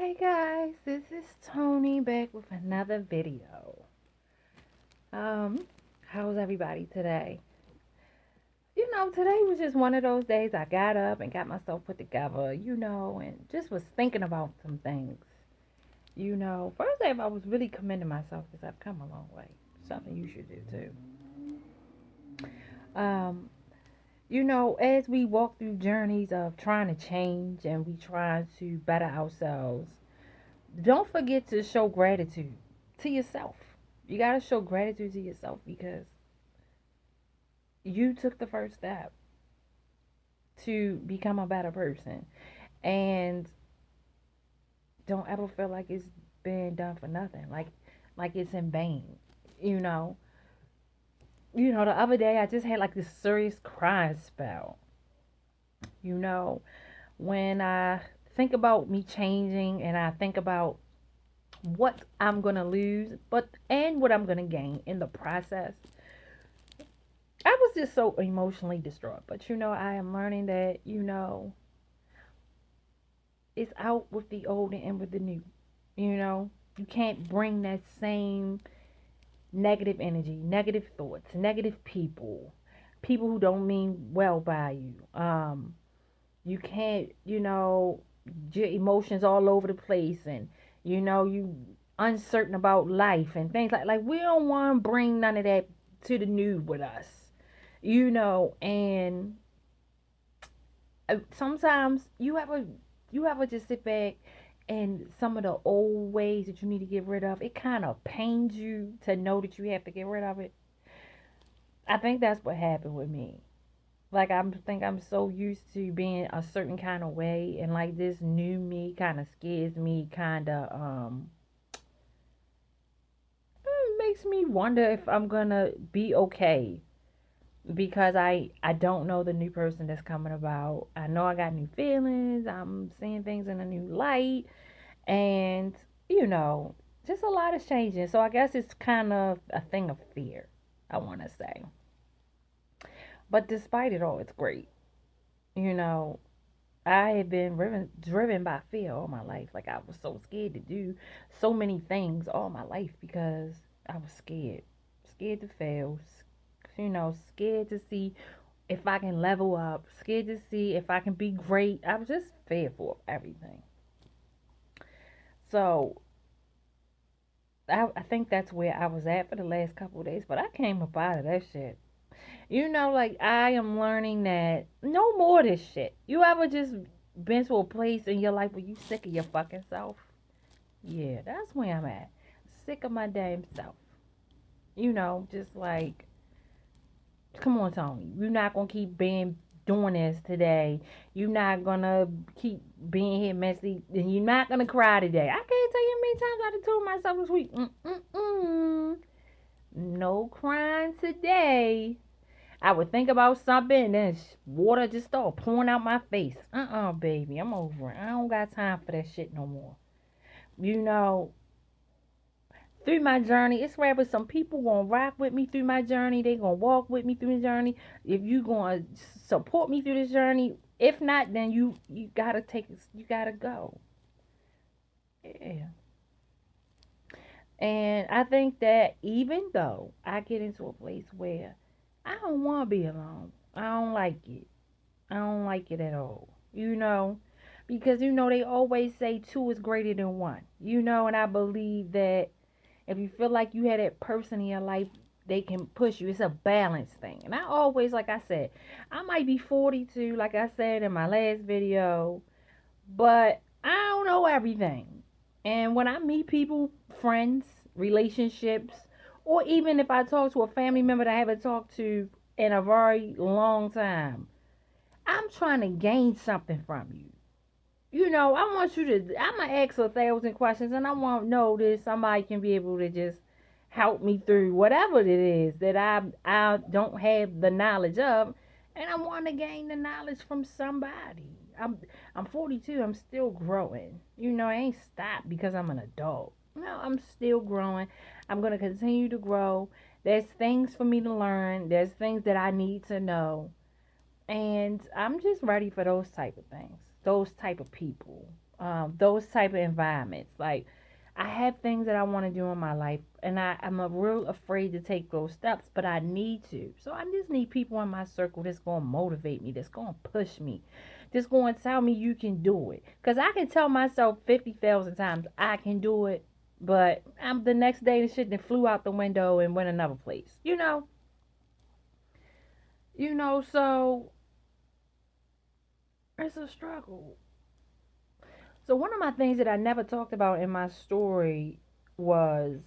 Hey guys, this is Tony back with another video. Um, how's everybody today? Today was just one of those days I got up and got myself put together, and just was thinking about some things. First day I was really commending myself because I've come a long way. Something you should do too. As we walk through journeys of trying to change and we try to better ourselves, don't forget to show gratitude to yourself. You got to show gratitude to yourself because you took the first step to become a better person. And don't ever feel like it's been done for nothing. Like it's in vain. You know. The other day I just had like this serious crying spell. You know, when I think about me changing and I think about what I'm gonna lose, and what I'm gonna gain in the process, I was just so emotionally distraught. But I am learning that, it's out with the old and in with the new. You know, you can't bring that same negative energy, negative thoughts, negative people, people who don't mean well by you. You can't, your emotions all over the place, and you uncertain about life and things like we don't want to bring none of that to the new with us. And sometimes you ever just sit back and some of the old ways that you need to get rid of, it kind of pains you to know that you have to get rid of it. I think that's what happened with me. Like I think I'm so used to being a certain kind of way, and like this new me kind of scares me, kind of makes me wonder if I'm gonna be okay because I don't know the new person that's coming about. I know I got new feelings. I'm seeing things in a new light, and you know, just a lot is changing. So I guess it's kind of a thing of fear, I want to say. But despite it all, it's great. You know, I have been driven by fear all my life. Like I was so scared to do so many things all my life because I was scared. Scared to fail. Scared to see if I can level up. Scared to see if I can be great. I was just fearful of everything. So I think that's where I was at for the last couple of days. But I came up out of that shit. Like I am learning that no more of this shit. You ever just been to a place in your life where you sick of your fucking self? Yeah, that's where I'm at. Sick of my damn self. Just like, come on, Tony. You're not gonna keep being doing this today. You're not gonna keep being here messy, and you're not gonna cry today. I can't tell you how many times I done told myself this week. No crying today. I would think about something and then water just start pouring out my face. Baby, I'm over it. I don't got time for that shit no more. You know, through my journey, it's wherever some people gonna rock with me through my journey. They gonna walk with me through the journey. If you gonna support me through this journey, if not, then you gotta you gotta go. Yeah. And I think that even though I get into a place where I don't want to be alone, I don't like it. I don't like it at all. Because they always say two is greater than one. And I believe that if you feel like you had that person in your life, they can push you. It's a balance thing. And I always, like I said, I might be 42, like I said in my last video, but I don't know everything. And when I meet people, friends, relationships, or even if I talk to a family member that I haven't talked to in a very long time, I'm trying to gain something from you. I want you to, I'm going to ask 1,000 questions and I want to know that somebody can be able to just help me through whatever it is that I don't have the knowledge of. And I want to gain the knowledge from somebody. I'm 42. I'm still growing. I ain't stopped because I'm an adult. No, I'm still growing. I'm going to continue to grow. There's things for me to learn. There's things that I need to know, and I'm just ready for those type of things, those type of people. those type of environments. Like, I have things that I want to do in my life, and I'm a real afraid to take those steps, but I need to. So I just need people in my circle that's going to motivate me, that's going to push me, that's going to tell me you can do it. Because I can tell myself 50,000 times I can do it, but I'm the next day the shit that flew out the window and went another place. So it's a struggle. So one of my things that I never talked about in my story was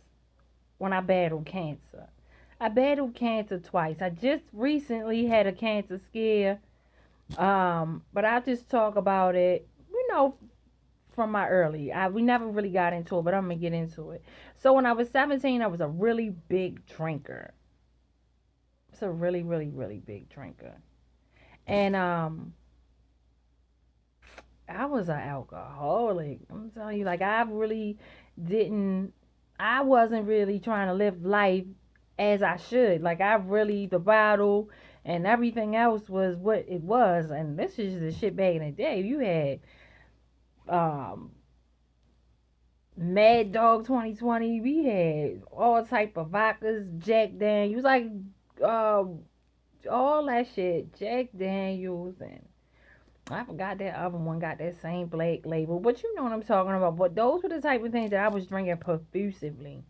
when I battled cancer. I battled cancer twice. I just recently had a cancer scare. But I'll just talk about it, from my early. We never really got into it, but I'm gonna get into it. So when I was 17, I was a really big drinker. It's a really, really, really big drinker. And I was an alcoholic. I'm telling you, like I wasn't really trying to live life as I should. Like the bottle and everything else was what it was. And this is the shit back in the day. You had um, Mad Dog 2020. We had all type of vodkas, Jack Daniels, like um, all that shit, Jack Daniels and I forgot that other one got that same black label, but you know what I'm talking about. But those were the type of things that I was drinking profusively.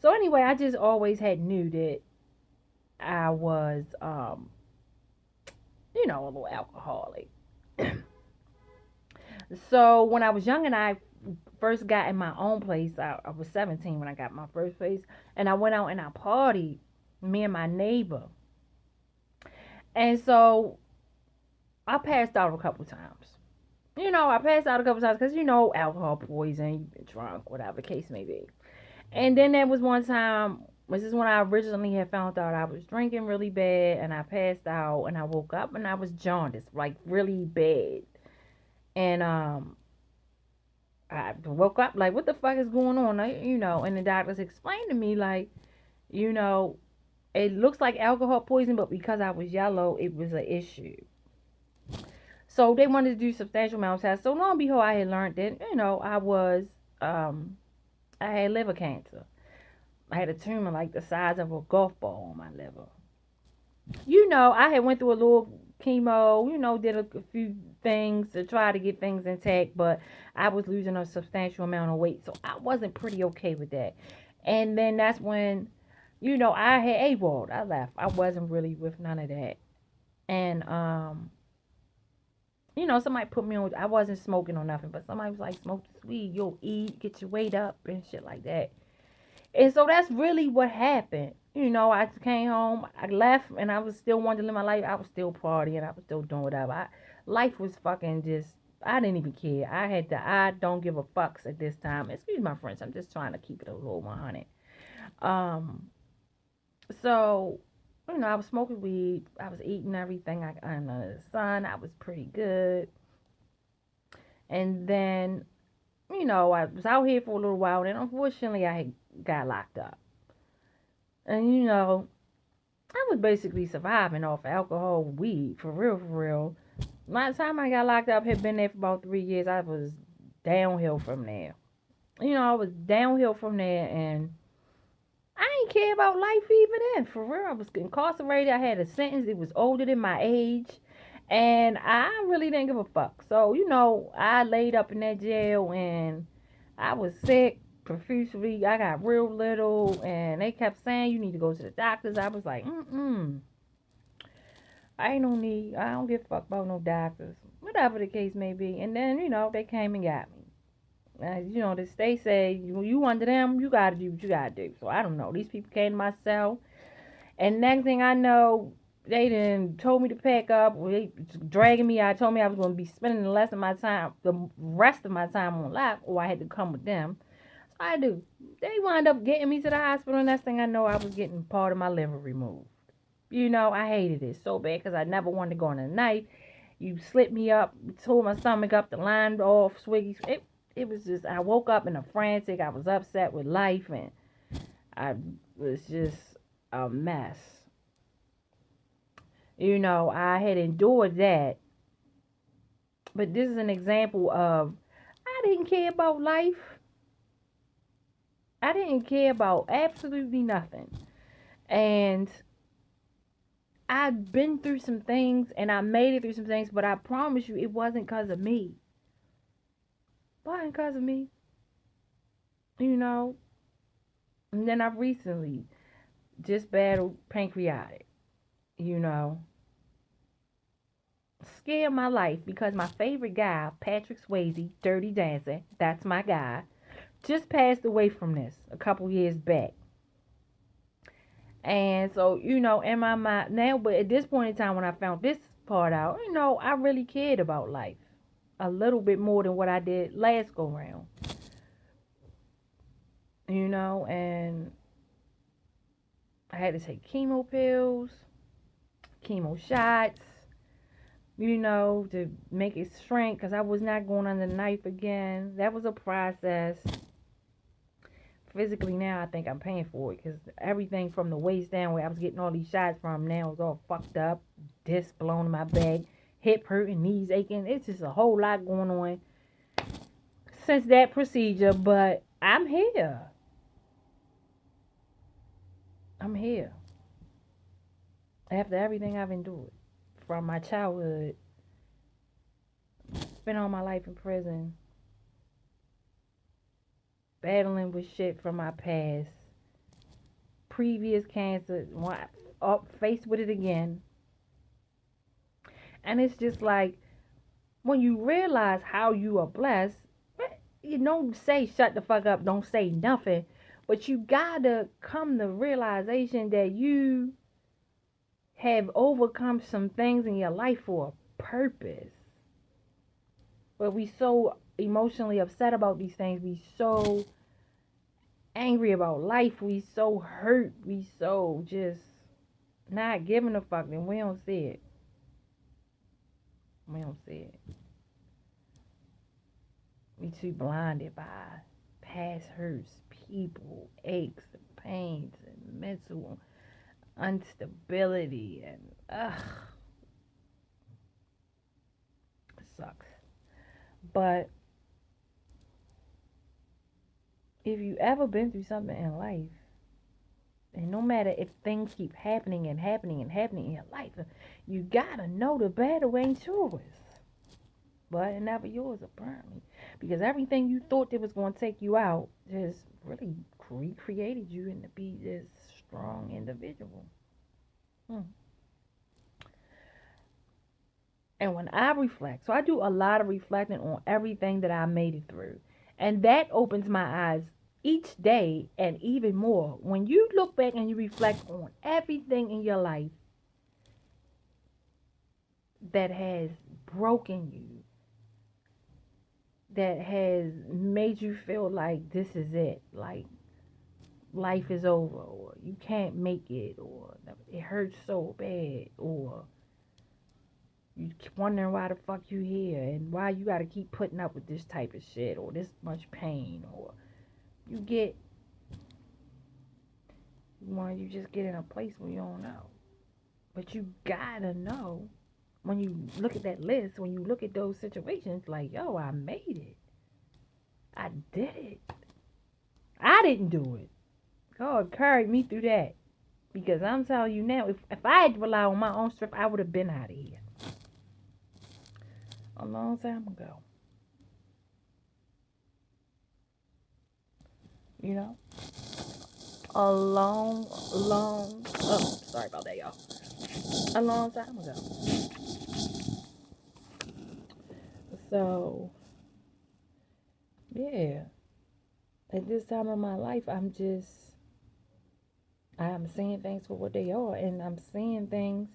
So anyway, I just always had knew that I was, a little alcoholic. So when I was young and I first got in my own place, I was 17 when I got my first place, and I went out and I partied, me and my neighbor. And so I passed out a couple times. I passed out a couple times because alcohol poison, you've been drunk, whatever the case may be. And then there was one time, this is when I originally had found out I was drinking really bad, and I passed out, and I woke up and I was jaundiced, like really bad. And I woke up like, what the fuck is going on? And the doctors explained to me like, you know, it looks like alcohol poison, but because I was yellow, it was an issue. So they wanted to do substantial amount of tests. So long and behold, I had learned that um, I had liver cancer. I had a tumor like the size of a golf ball on my liver. I had went through a little chemo. Did a few things to try to get things intact, but I was losing a substantial amount of weight, so I wasn't pretty okay with that. And then that's when, I had AWOL. I left. I wasn't really with none of that. And somebody put me on. I wasn't smoking or nothing, but somebody was like, "Smoke this weed, you'll eat, get your weight up, and shit like that." And so that's really what happened. I came home, I left, and I was still wanting to live my life. I was still partying, I was still doing whatever. Life was fucking just. I didn't even care. I don't give a fucks at this time. Excuse my French. I'm just trying to keep it a little 100. Um, so I was smoking weed. I was eating everything under the sun. I was pretty good. And then, I was out here for a little while. And unfortunately, I had got locked up. And, I was basically surviving off alcohol, weed, for real, for real. By the time I got locked up, had been there for about 3 years. I was downhill from there. I was downhill from there. And I ain't care about life even then. For real, I was incarcerated. I had a sentence. It was older than my age. And I really didn't give a fuck. So, I laid up in that jail and I was sick profusely. I got real little. And they kept saying, you need to go to the doctors. I was like, mm-mm. I ain't no need. I don't give a fuck about no doctors. Whatever the case may be. And then, they came and got me. The state say, you under them, you gotta do what you gotta do. So I don't know. These people came to my cell. And next thing I know, they done told me to pack up. They dragging me out. Told me I was going to be spending the rest of my time on live, or I had to come with them. So I do. They wound up getting me to the hospital. And next thing I know, I was getting part of my liver removed. I hated it so bad because I never wanted to go on a night. You slit me up, tore my stomach up, the line off, swiggy. It was just, I woke up in a frantic. I was upset with life, and I was just a mess. I had endured that. But this is an example of, I didn't care about life. I didn't care about absolutely nothing. And I've been through some things and I made it through some things, but I promise you it wasn't because of me. It wasn't because of me, you know. And then I've recently just battled pancreatic, you know. Scared my life because my favorite guy, Patrick Swayze, Dirty Dancing, that's my guy, just passed away from this a couple years back. And so, in my mind now, but at this point in time when I found this part out, I really cared about life a little bit more than what I did last go round. And I had to take chemo pills, chemo shots, to make it shrink because I was not going under the knife again. That was a process. Physically now, I think I'm paying for it because everything from the waist down where I was getting all these shots from now is all fucked up. Disc blown in my back, hip hurting, knees aching. It's just a whole lot going on since that procedure, but I'm here. I'm here. After everything I've endured from my childhood, spent all my life in prison, battling with shit from my past, previous cancer, up faced with it again. And it's just like when you realize how you are blessed, you don't say shut the fuck up, don't say nothing. But you gotta come to realization that you have overcome some things in your life for a purpose. But we so emotionally upset about these things. We so angry about life. We so hurt. We so just not giving a fuck. And we don't see it. We don't see it. We too blinded by past hurts, people, aches, and pains, and mental instability, and it sucks. But if you ever been through something in life, and no matter if things keep happening and happening and happening in your life, you gotta know the battle ain't yours. But it never yours, apparently. Because everything you thought that was going to take you out just really recreated you into be this strong individual. Hmm. And when I reflect, so I do a lot of reflecting on everything that I made it through. And that opens my eyes each day and even more. When you look back and you reflect on everything in your life that has broken you, that has made you feel like this is it, like life is over, or you can't make it, or it hurts so bad, or you wondering why the fuck you here and why you gotta keep putting up with this type of shit or this much pain, or you just get in a place where you don't know. But you gotta know when you look at that list, when you look at those situations, like, yo, I made it. I did it. I didn't do it. God carried me through that. Because I'm telling you now, if I had to rely on my own strength, I would have been out of here a long time ago. You know? A sorry about that, y'all. A long time ago. So, yeah. At this time of my life, I'm seeing things for what they are. And I'm seeing things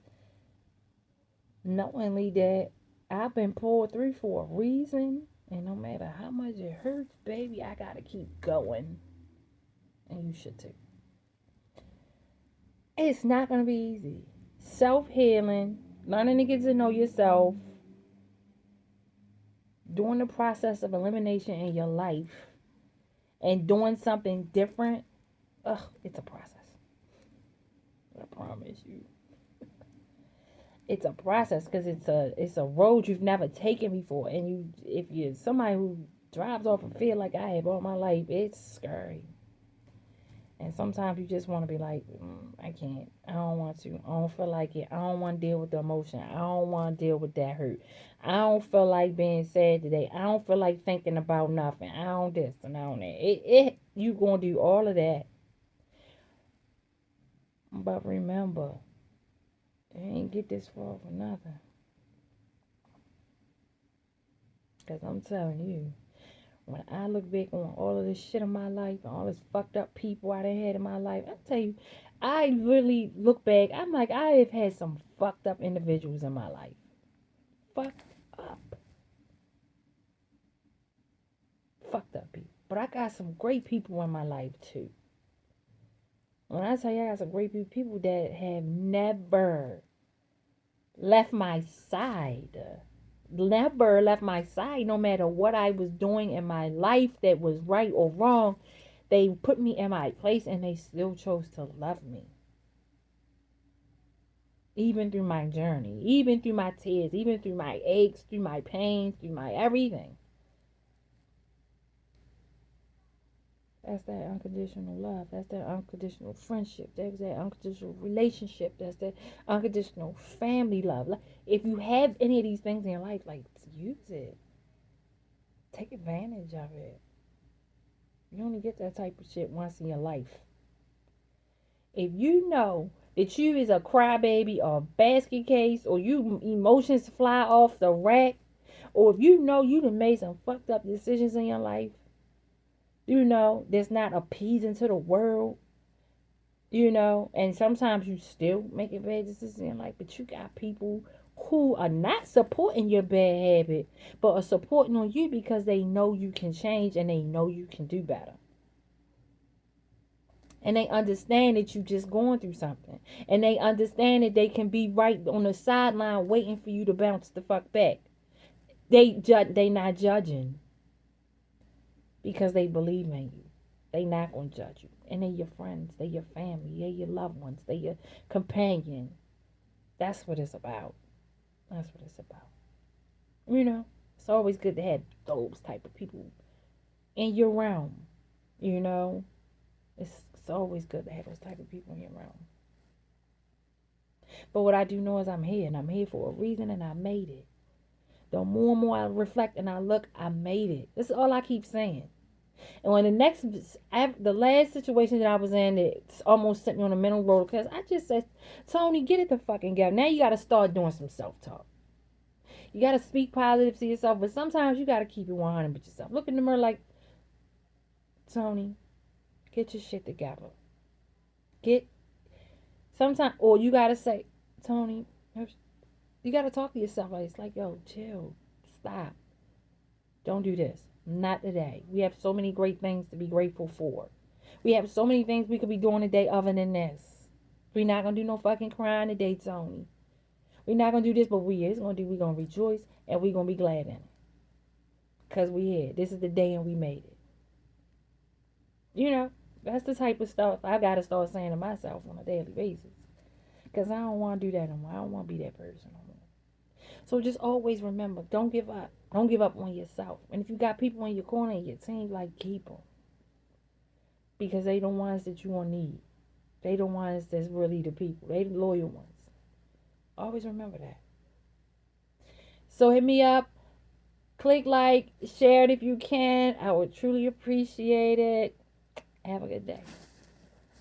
knowingly that I've been pulled through for a reason. And no matter how much it hurts, baby, I gotta keep going. And you should too. It's not gonna be easy. Self-healing, learning to get to know yourself, doing the process of elimination in your life, and doing something different. It's a process. I promise you. It's a process because it's a road you've never taken before, and if you're somebody who drives off a field like I have all my life. It's scary. And sometimes you just want to be like, I can't. I don't want to. I don't feel like it. I don't want to deal with the emotion. I don't want to deal with that hurt. I don't feel like being sad today. I don't feel like thinking about nothing. I don't this and I don't that. You gonna do all of that. But remember, you ain't get this far for nothing. Cause I'm telling you, when I look back on all of this shit in my life and all this fucked up people I done had in my life, I tell you, I really look back. I'm like, I have had some fucked up individuals in my life. Fucked up. Fucked up people. But I got some great people in my life too. When I tell you I got some great people that have never left my side. Never left my side, no matter what I was doing in my life that was right or wrong. They put me in my place and they still chose to love me. Even through my journey, even through my tears, even through my aches, through my pain, through my everything. That's that unconditional love. That's that unconditional friendship. That's that unconditional relationship. That's that unconditional family love. Like, if you have any of these things in your life, like, use it. Take advantage of it. You only get that type of shit once in your life. If you know that you is a crybaby or a basket case or you emotions fly off the rack, or if you know you done made some fucked up decisions in your life, that's not appeasing to the world, and sometimes you still making bad decisions in your life, but you got people who are not supporting your bad habit, but are supporting on you because they know you can change and they know you can do better. And they understand that you just going through something. And they understand that they can be right on the sideline waiting for you to bounce the fuck back. They not judging because they believe in you. They not gonna judge you. And they your friends, they your family, they your loved ones, they your companion. That's what it's about. That's what it's about. It's always good to have those type of people in your realm. You know, it's always good to have those type of people in your realm. But what I do know is I'm here, and I'm here for a reason, and I made it. The more and more I reflect and I look, I made it. This is all I keep saying. And when the last situation that I was in, it almost sent me on a mental roller because I just said, Tony, get it the fucking go. Now you got to start doing some self-talk. You got to speak positive to yourself, but sometimes you got to keep it 100 with yourself. Look in the mirror like, Tony, get your shit together. Sometimes, or you got to say, Tony, you got to talk to yourself. Like, it's like, yo, chill, stop. Don't do this. Not today. We have so many great things to be grateful for. We have so many things we could be doing today other than this. We're not going to do no fucking crying today, Tony. We're not going to do this, but we're going to rejoice and we're going to be glad in it. Because we here. This is the day and we made it. That's the type of stuff I got to start saying to myself on a daily basis. Because I don't want to do that no more. I don't want to be that person no more. So just always remember, don't give up. Don't give up on yourself. And if you got people in your corner and your team, like, keep them. Because they the ones that you want to need. They the ones that's really the people. They the loyal ones. Always remember that. So hit me up. Click like, share it if you can. I would truly appreciate it. Have a good day.